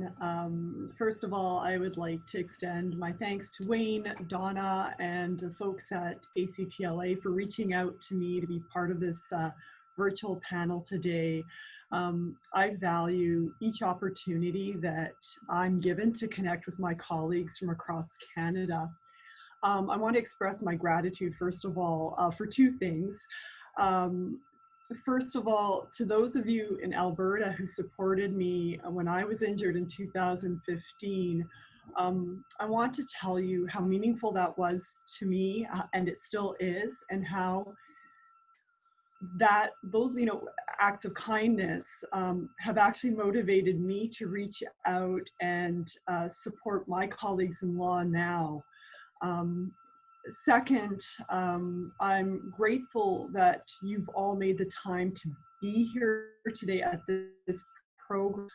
everyone. First of all, I would like to extend my thanks to Wayne, Donna, and the folks at ACTLA for reaching out to me to be part of this virtual panel today. I value each opportunity that I'm given to connect with my colleagues from across Canada. I want to express my gratitude, first of all, for two things. First of all, to those of you in Alberta who supported me when I was injured in 2015, I want to tell you how meaningful that was to me, and it still is, and how those acts of kindness have actually motivated me to reach out and support my colleagues in law now. Second, I'm grateful that you've all made the time to be here today at this program,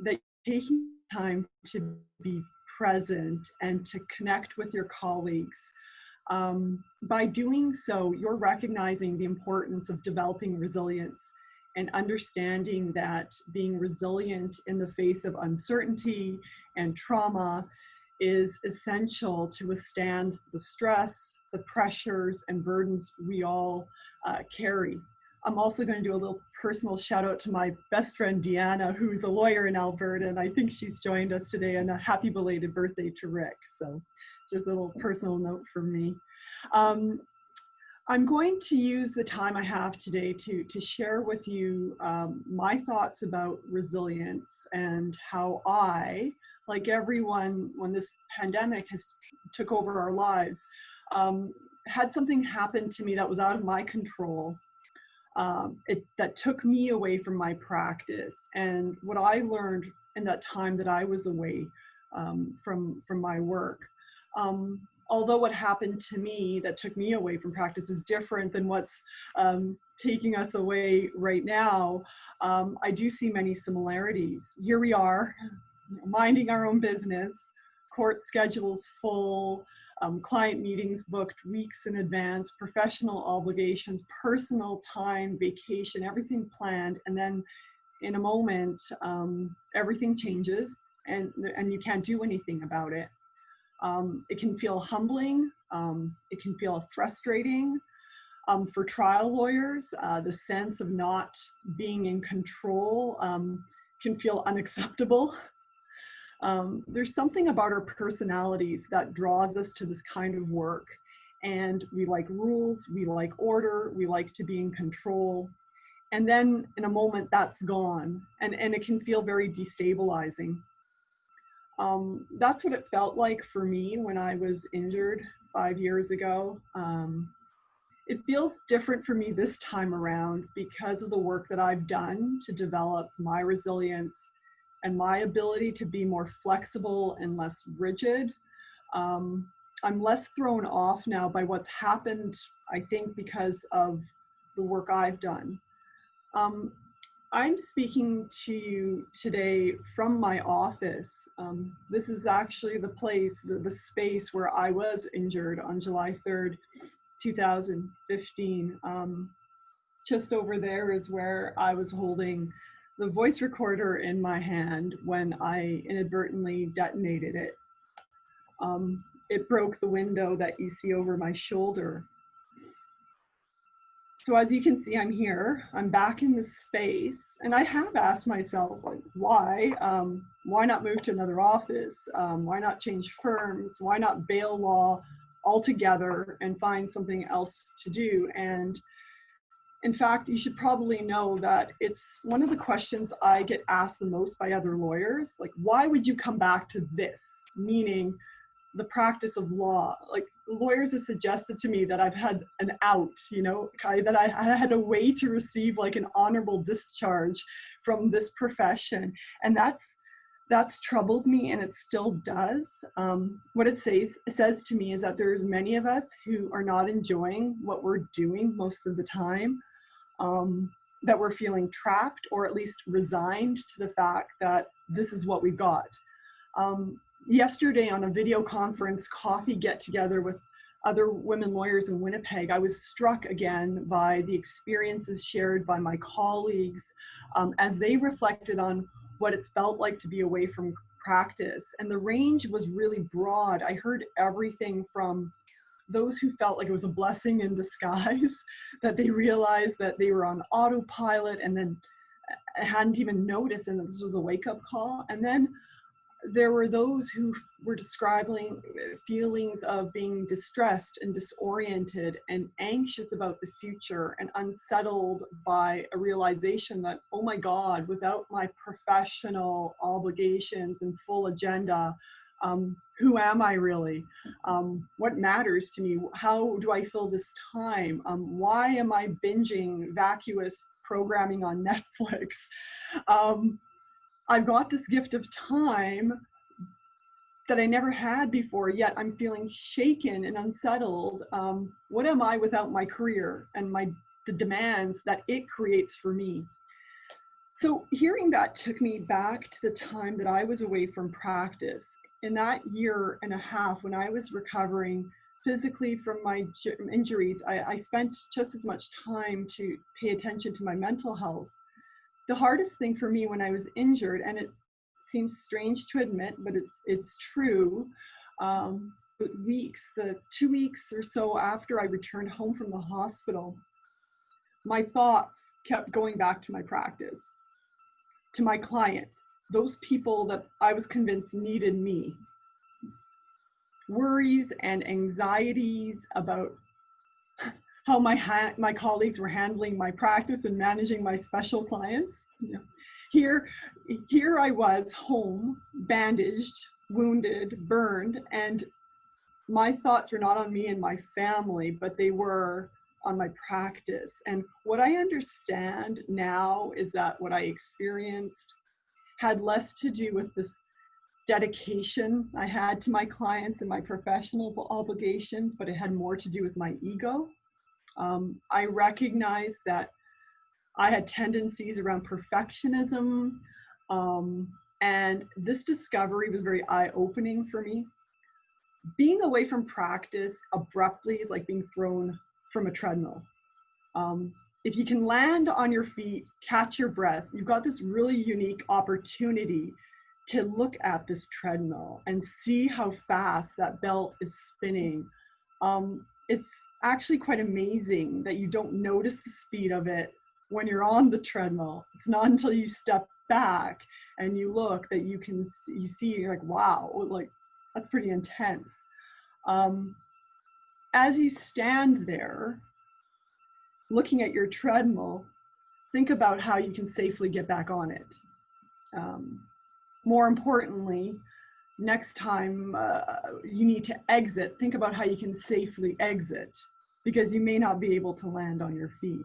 that you're taking time to be present and to connect with your colleagues. By doing so, you're recognizing the importance of developing resilience and understanding that being resilient in the face of uncertainty and trauma is essential to withstand the stress, the pressures, and burdens we all carry. I'm also going to do a little personal shout out to my best friend, Deanna, who's a lawyer in Alberta, and I think she's joined us today, and a happy belated birthday to Rick. So just a little personal note from me. I'm going to use the time I have today to share with you my thoughts about resilience and how I, like everyone, when this pandemic has took over our lives, had something happen to me that was out of my control, that took me away from my practice. And what I learned in that time that I was away from my work. Although what happened to me that took me away from practice is different than what's taking us away right now, I do see many similarities. Here we are, minding our own business, court schedules full, client meetings booked weeks in advance, professional obligations, personal time, vacation, everything planned, and then in a moment, everything changes and you can't do anything about it. It can feel humbling, it can feel frustrating. For trial lawyers, the sense of not being in control can feel unacceptable. There's something about our personalities that draws us to this kind of work. And we like rules, we like order, we like to be in control. And then in a moment that's gone, and it can feel very destabilizing. That's what it felt like for me when I was injured 5 years ago. It feels different for me this time around because of the work that I've done to develop my resilience and my ability to be more flexible and less rigid. I'm less thrown off now by what's happened, I think, because of the work I've done. I'm speaking to you today from my office. This is actually the place, the space where I was injured on July 3rd, 2015. Just over there is where I was holding the voice recorder in my hand when I inadvertently detonated it. It broke the window that you see over my shoulder. So as you can see, I'm here, I'm back in this space, and I have asked myself, like, why not move to another office? Why not change firms? Why not bail law altogether and find something else to do? And in fact, you should probably know that it's one of the questions I get asked the most by other lawyers, like, why would you come back to this? Meaning the practice of law. Like, lawyers have suggested to me that I've had an out, that I had a way to receive like an honorable discharge from this profession. And that's troubled me, and it still does. What it says to me is that there's many of us who are not enjoying what we're doing most of the time, that we're feeling trapped or at least resigned to the fact that this is what we got. Yesterday on a video conference coffee get together with other women lawyers in Winnipeg, I was struck again by the experiences shared by my colleagues as they reflected on what it's felt like to be away from practice. And the range was really broad. I heard everything from those who felt like it was a blessing in disguise, that they realized that they were on autopilot and then hadn't even noticed, and this was a wake-up call. And then there were those who were describing feelings of being distressed and disoriented and anxious about the future and unsettled by a realization that, oh my God, without my professional obligations and full agenda, who am I really? What matters to me? How do I fill this time? Why am I binging vacuous programming on Netflix? I've got this gift of time that I never had before, yet I'm feeling shaken and unsettled. What am I without my career and the demands that it creates for me? So hearing that took me back to the time that I was away from practice. In that year and a half when I was recovering physically from my injuries, I spent just as much time to pay attention to my mental health. The hardest thing for me when I was injured, and it seems strange to admit, but it's true, the 2 weeks or so after I returned home from the hospital, my thoughts kept going back to my practice, to my clients, those people that I was convinced needed me. Worries and anxieties about how my colleagues were handling my practice and managing my special clients. Here I was home, bandaged, wounded, burned, and my thoughts were not on me and my family, but they were on my practice. And what I understand now is that what I experienced had less to do with this dedication I had to my clients and my professional obligations, but it had more to do with my ego. I recognized that I had tendencies around perfectionism, and this discovery was very eye-opening for me. Being away from practice abruptly is like being thrown from a treadmill. If you can land on your feet, catch your breath, you've got this really unique opportunity to look at this treadmill and see how fast that belt is spinning. It's actually quite amazing that you don't notice the speed of it when you're on the treadmill. It's not until you step back and you look that you see, you're like, wow, like that's pretty intense. As you stand there looking at your treadmill, think about how you can safely get back on it. More importantly, next time you need to exit, think about how you can safely exit, because you may not be able to land on your feet.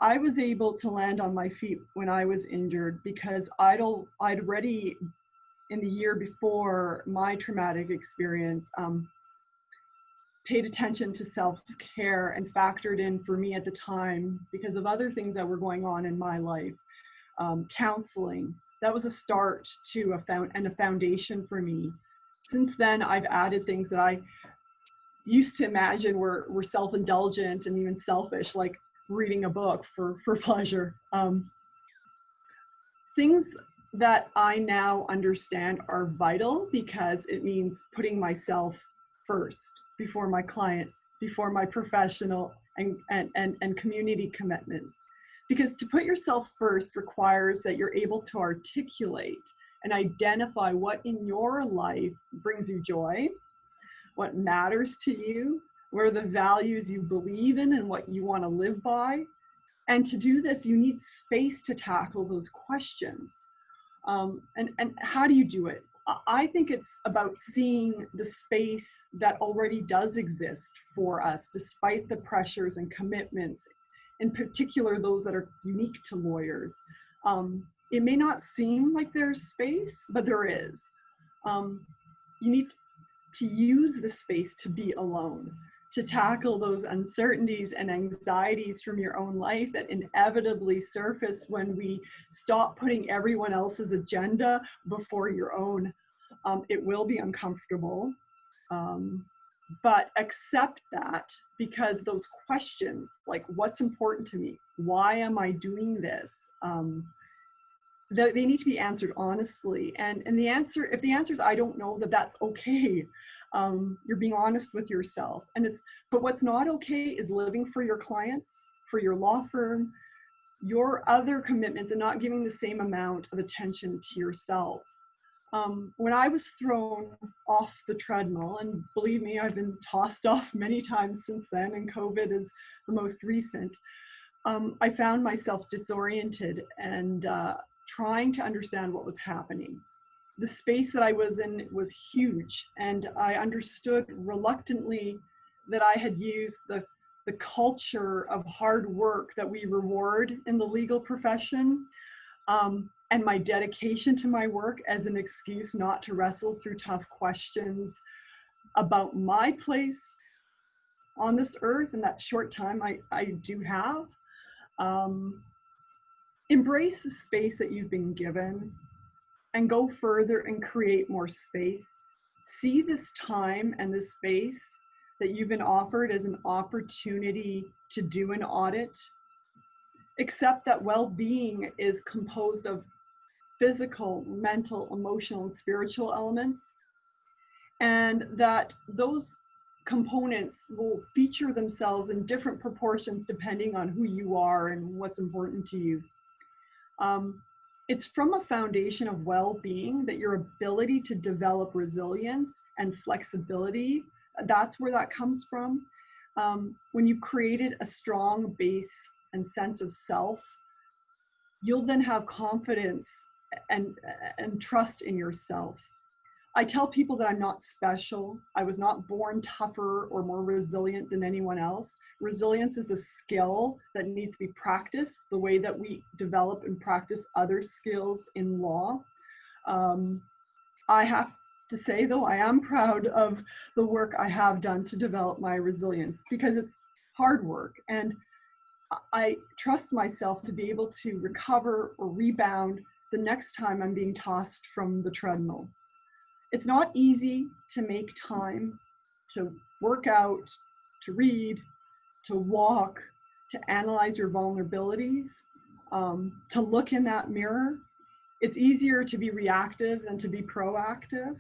I was able to land on my feet when I was injured because I'd already, in the year before my traumatic experience, paid attention to self-care and factored in, for me at the time, because of other things that were going on in my life, counseling. That was a start to a foundation for me. Since then, I've added things that I used to imagine were self-indulgent and even selfish, like reading a book for pleasure. Things that I now understand are vital because it means putting myself first before my clients, before my professional and community commitments. Because to put yourself first requires that you're able to articulate and identify what in your life brings you joy, what matters to you, what are the values you believe in and what you want to live by. And to do this, you need space to tackle those questions. And how do you do it? I think it's about seeing the space that already does exist for us, despite the pressures and commitments, in particular those that are unique to lawyers. It may not seem like there's space, but there is. You need to use the space to be alone, to tackle those uncertainties and anxieties from your own life that inevitably surface when we stop putting everyone else's agenda before your own. It will be uncomfortable, but accept that, because those questions, like what's important to me? Why am I doing this? they need to be answered honestly. And the answer, if the answer is I don't know, that's okay. You're being honest with yourself. But what's not okay is living for your clients, for your law firm, your other commitments, and not giving the same amount of attention to yourself. When I was thrown off the treadmill, and believe me, I've been tossed off many times since then, and COVID is the most recent, I found myself disoriented and trying to understand what was happening. The space that I was in was huge, and I understood reluctantly that I had used the culture of hard work that we reward in the legal profession, and my dedication to my work as an excuse not to wrestle through tough questions about my place on this earth in that short time I do have. Embrace the space that you've been given and go further and create more space. See this time and this space that you've been offered as an opportunity to do an audit. Accept that well-being is composed of physical, mental, emotional, and spiritual elements, and that those components will feature themselves in different proportions depending on who you are and what's important to you. It's from a foundation of well-being that your ability to develop resilience and flexibility, that's where that comes from. When you've created a strong base and sense of self, you'll then have confidence and trust in yourself. I tell people that I'm not special. I was not born tougher or more resilient than anyone else. Resilience is a skill that needs to be practiced the way that we develop and practice other skills in law. I have to say, though, I am proud of the work I have done to develop my resilience, because it's hard work, and I trust myself to be able to recover or rebound the next time I'm being tossed from the treadmill. It's not easy to make time to work out, to read, to walk, to analyze your vulnerabilities, to look in that mirror. It's easier to be reactive than to be proactive.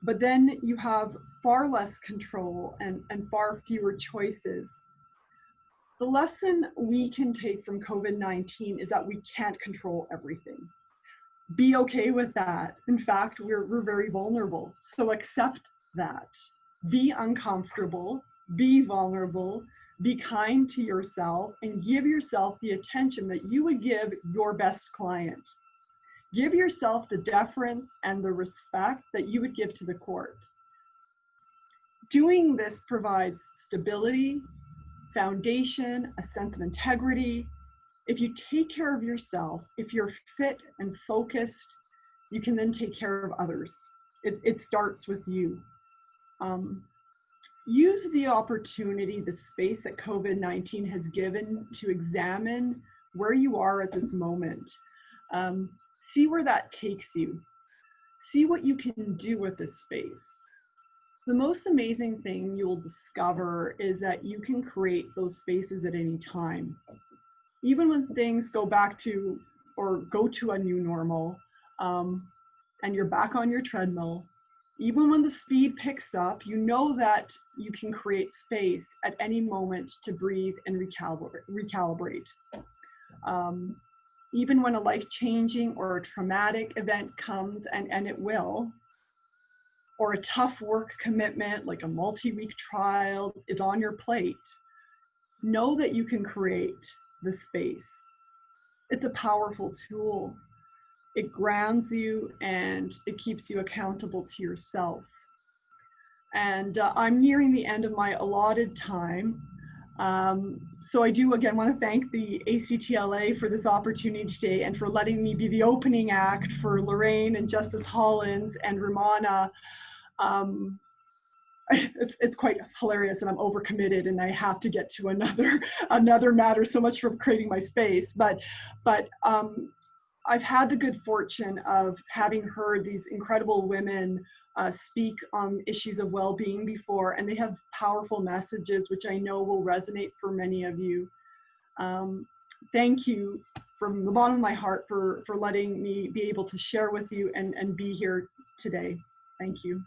But then you have far less control and far fewer choices. The lesson we can take from COVID-19 is that we can't control everything. Be okay with that. In fact, we're very vulnerable. So accept that. Be uncomfortable, be vulnerable, be kind to yourself, and give yourself the attention that you would give your best client. Give yourself the deference and the respect that you would give to the court. Doing this provides stability, foundation, a sense of integrity. If you take care of yourself, if you're fit and focused, you can then take care of others. It starts with you. Use the opportunity, the space that COVID-19 has given to examine where you are at this moment. See where that takes you. See what you can do with this space. The most amazing thing you will discover is that you can create those spaces at any time. Even when things go back to or go to a new normal, and you're back on your treadmill, even when the speed picks up, you know that you can create space at any moment to breathe and recalibrate. Even when a life-changing or a traumatic event comes, and it will, or a tough work commitment like a multi-week trial is on your plate, know that you can create the space. It's a powerful tool. It grounds you and it keeps you accountable to yourself. And I'm nearing the end of my allotted time. So I do again want to thank the ACTLA for this opportunity today and for letting me be the opening act for Lorraine and Justice Hollins and Romana. It's quite hilarious, and I'm overcommitted and I have to get to another matter. So much for creating my space. But I've had the good fortune of having heard these incredible women speak on issues of well-being before, and they have powerful messages which I know will resonate for many of you. Thank you from the bottom of my heart for letting me be able to share with you and be here today. Thank you.